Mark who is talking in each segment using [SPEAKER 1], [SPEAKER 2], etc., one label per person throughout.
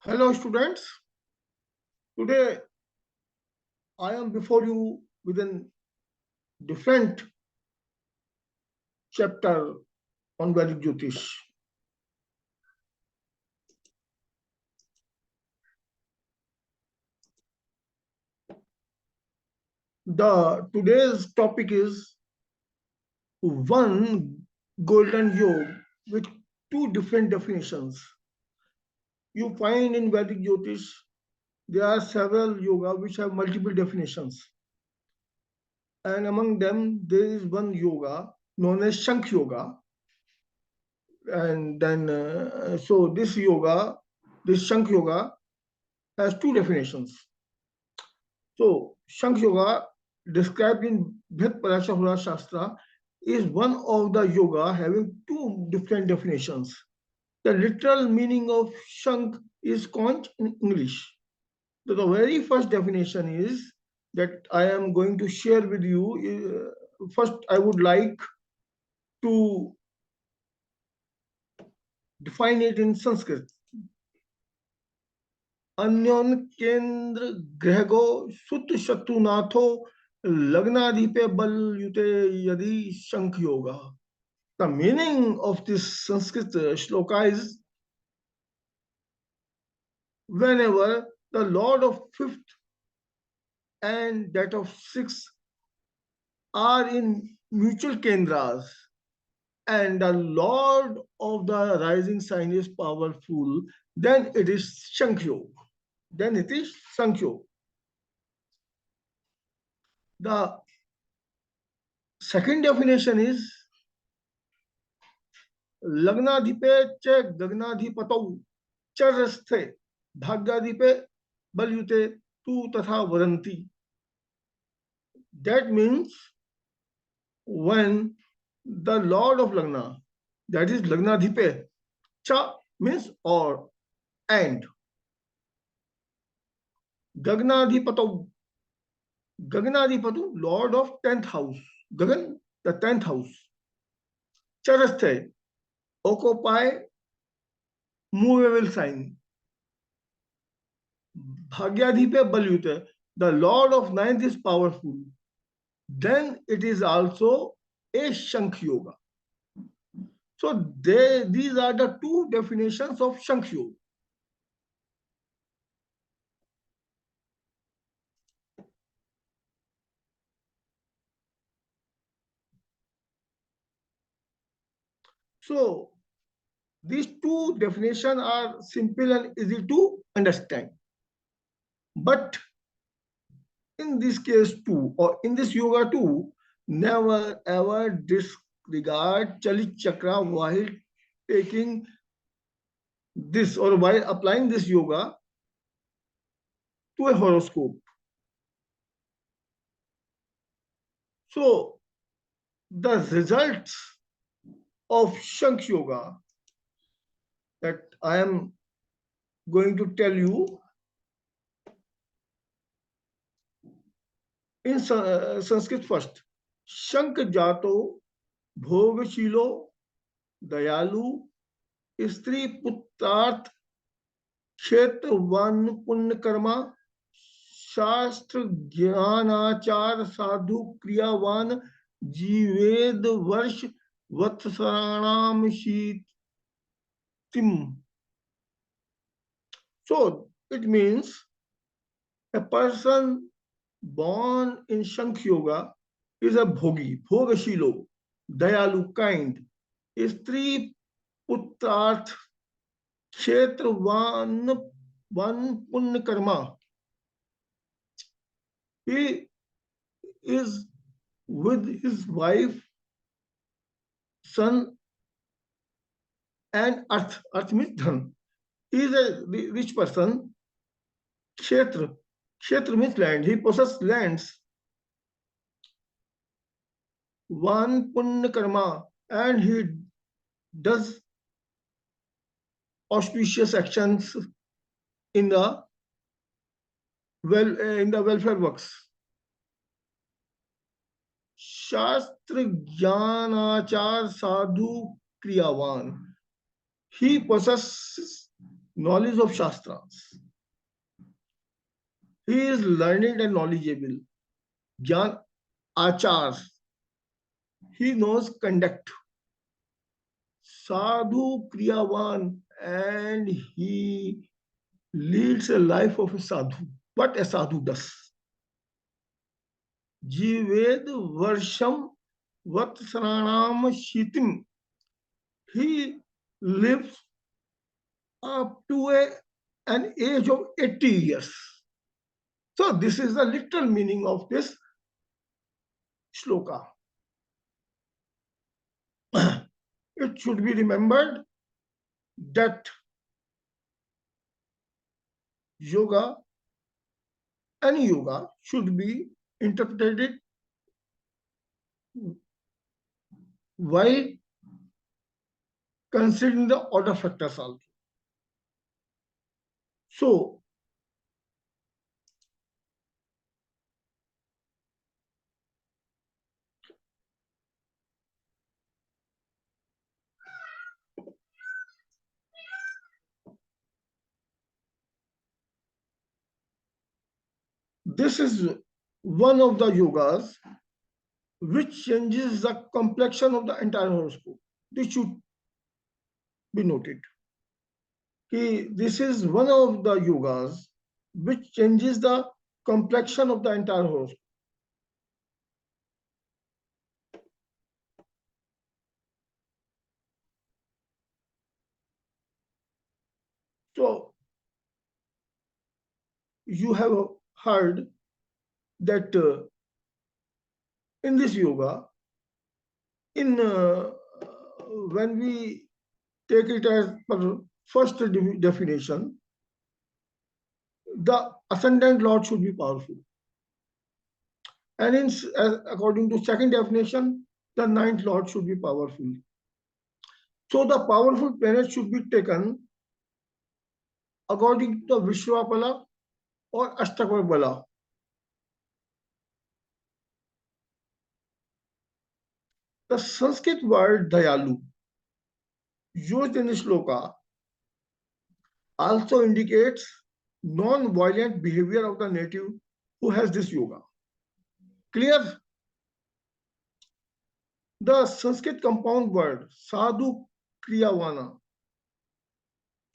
[SPEAKER 1] Hello students, today I am before you with a different chapter on Vedic Jyotish. Today's topic is one golden yoga with two different definitions. You find in Vedic Jyotish there are several yoga which have multiple definitions, and among them there is one yoga known as Shankh yoga. And then, so this Shankh yoga has two definitions. So, Shankh yoga, described in Brihit Parashara Hora Shastra, is one of the yoga having two different definitions. The literal meaning of Shankh is conch in English. So the very first definition is that I am going to share with you. First, I would like to define it in Sanskrit. Anyaanyakendragrahgo Sutashatrunatho Lagnadhipe Balyute yadi Shankh yoga. The meaning of this Sanskrit shloka is whenever the Lord of fifth and that of sixth are in mutual kendras, and the Lord of the rising sign is powerful, then it is Shankh yoga. Then it is Shankh yoga. The second definition is Lagnadhipe च Gaganidhipatoo Charsthe Bhagyadhipe Balyute tu Tatha Vadanti. That means when the Lord of Lagna, that is Lagnadhipe, cha means or and Gaganidhipatoo, Gaganidhipatoo, Lord of 10th house, Gagan, the 10th house, Charsthe, occupy movable sign, Bhagyadhipe Balyute, the Lord of ninth is powerful, then it is also a Shankh yoga. So these are the two definitions of Shankh yoga. So these two definitions are simple and easy to understand. But in this case too, or in this yoga too, never ever disregard Chalit Chakra while taking this or while applying this yoga to a horoscope. So the results of Shankh yoga that I am going to tell you in Sanskrit first. Shankh Jato, Bhogsheelo, Dayaluh, Streeputrarh, Kshetravanpuneykarma, Shastragyanacharsadhukriyana, Jeevedvatsh, Vatsranaamsheetim. So it means a person born in Shankh Yoga is a bhogi, Bhogsheelo, Dayalu, kind, Streeputrarh, Kshetravanpuneykarma. He is with his wife, son, and earth. Earth means dhan. He is a rich person. Kshetra. Kshetra means land. He possesses lands. One punya karma, and he does auspicious actions in the welfare works. Shastragyanacharsadhukriyana. He possesses knowledge of Shastras. He is learned and knowledgeable. Gyan Achar. He knows conduct. Sadhu Kriyavan, and he leads a life of a sadhu. What a sadhu does. Jeevedvatsham Vatsranaamsheetim. He lives up to an age of 80 years. So this is the literal meaning of this shloka. It should be remembered that yoga, any yoga, should be interpreted while considering the order factors also. So, this is one of the yogas which changes the complexion of the entire horoscope. This should be noted. This is one of the yogas which changes the complexion of the entire horoscope. So, you have heard that in this yoga, when we take it as per first definition, the ascendant lord should be powerful. And according to second definition, the ninth lord should be powerful. So the powerful planets should be taken according to the Vishwapala or Ashtakabala. The Sanskrit word Dayaluh, used in this shloka, also indicates non-violent behavior of the native who has this yoga. Clear? The Sanskrit compound word Sadhu Kriyavana.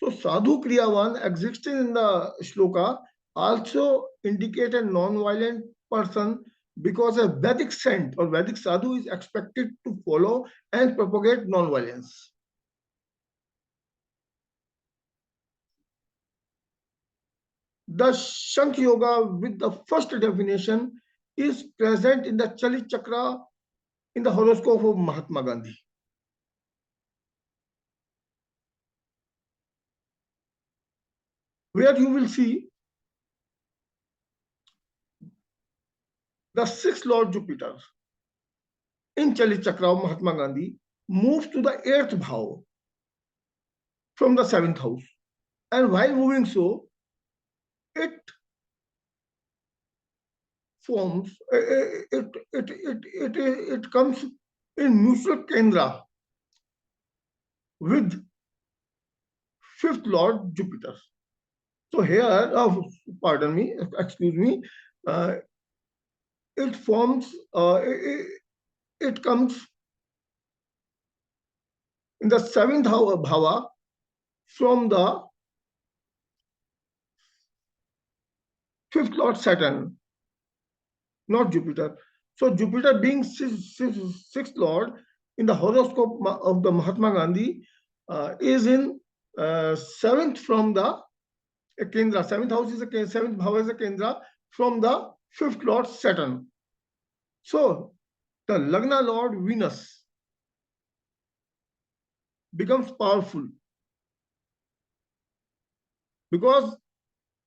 [SPEAKER 1] So Sadhu Kriyavan existing in the shloka also indicate a non-violent person, because a Vedic saint or Vedic sadhu is expected to follow and propagate non-violence. The Shankh Yoga with the first definition is present in the Chalit Chakra in the horoscope of Mahatma Gandhi. Where you will see the sixth Lord Jupiter in Chalit Chakra of Mahatma Gandhi moves to the eighth bhava from the seventh house. And while moving so, it forms, it comes in mutual kendra with fifth Lord Jupiter. So here, pardon me, excuse me, it forms, it comes in the seventh bhava from the fifth Lord Saturn, not Jupiter. So Jupiter being sixth Lord in the horoscope of the Mahatma Gandhi is in seventh from the kendra. Seventh house is a seventh bhava is a kendra from the fifth Lord Saturn. So the Lagna Lord Venus becomes powerful because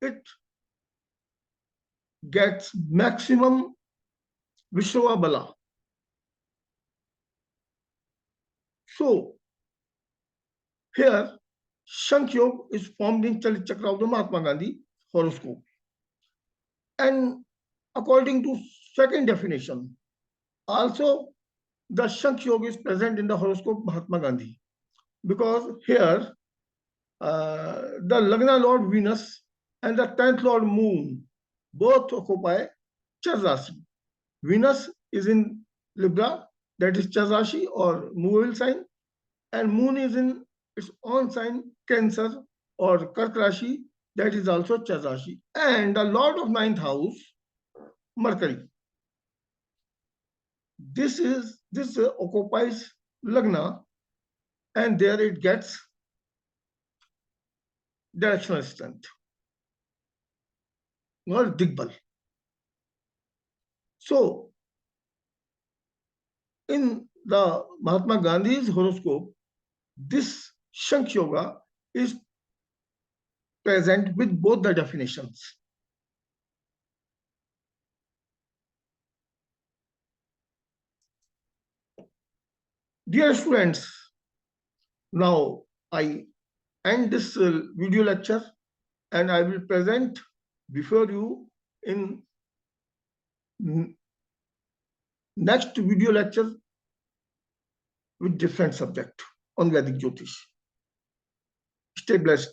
[SPEAKER 1] it gets maximum Vishwa Bala. So here Shankh Yoga is formed in Chalit Chakra of the Mahatma Gandhi horoscope. And according to second definition, also the Shankh Yoga is present in the horoscope Mahatma Gandhi, because here the Lagna Lord Venus and the 10th Lord Moon both occupy Charrashi. Venus is in Libra, that is Charrashi or movable sign, and Moon is in its own sign, Cancer or Kark Rashi, that is also Charrashi. And the Lord of 9th house, Mercury. This occupies Lagna, and there it gets directional strength, or Digbal. So, in the Mahatma Gandhi's horoscope, this Shankh Yoga is present with both the definitions. Dear students, now I end this video lecture and I will present before you in next video lecture with different subject on Vedic Jyotish. Stay blessed.